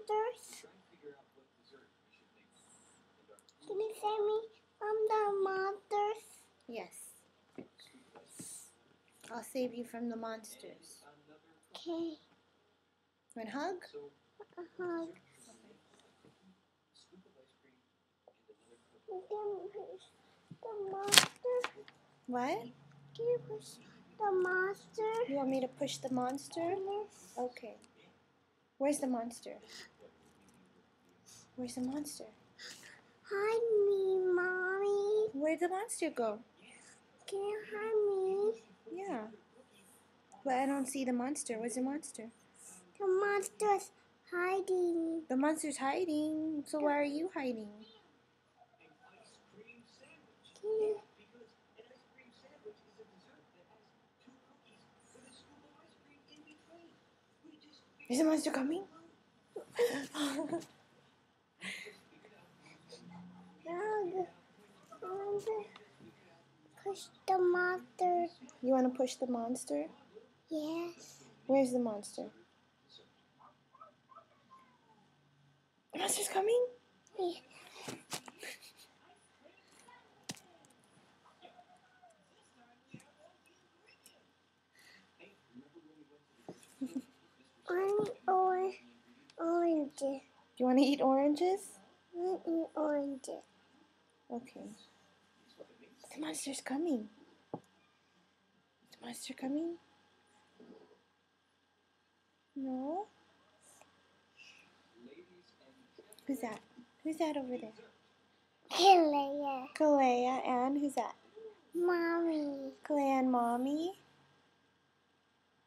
monsters? Can you save me from the monsters? Yes. I'll save you from the monsters. Okay. Want a hug? A hug. You can push the monster. What? Can you push the monster? You want me to push the monster? Yes. Okay. Where's the monster? Where's the monster? Hide me, Mommy. Where'd the monster go? Can you hide me? Yeah. But I don't see the monster. Where's the monster? The monster's hiding. The monster's hiding. So why are you hiding? Can you? Is the monster coming? Hug. Push the monster. You want to push the monster? Yes. Where's the monster? The monster's coming? Yeah. Orange. Do you want to eat oranges? Orange. Okay. The monster's coming. Is the monster coming? No? Who's that? Who's that over there? Kalea. Kalea and who's that? Mommy. Kalea and Mommy?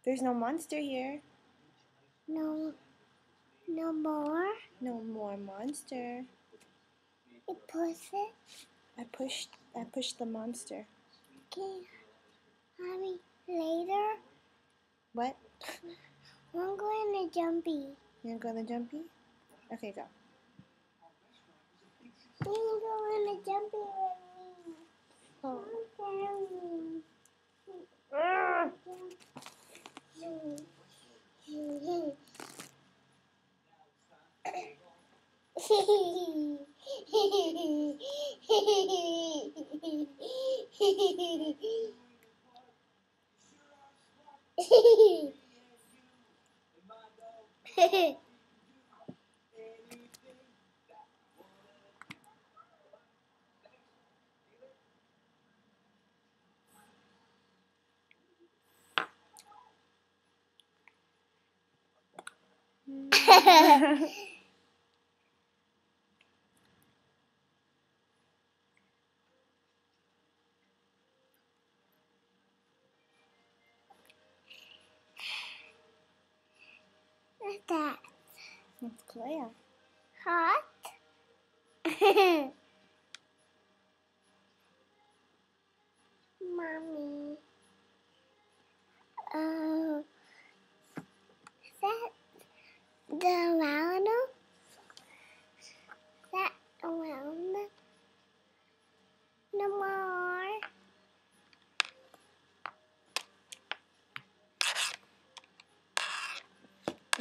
There's no monster here. No more. No more monster. You push it. I pushed the monster. Okay. Mommy, later. What? I'm going to jumpy. You gonna go to the jumpy? Okay, go. You going to jumpy with me. Oh. What's that? It's Kalea. Hot? Mommy. Is that the round? That around? No more.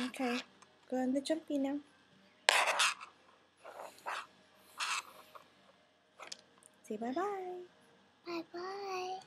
Okay. Go on the jumpy now. Say bye-bye. Bye-bye.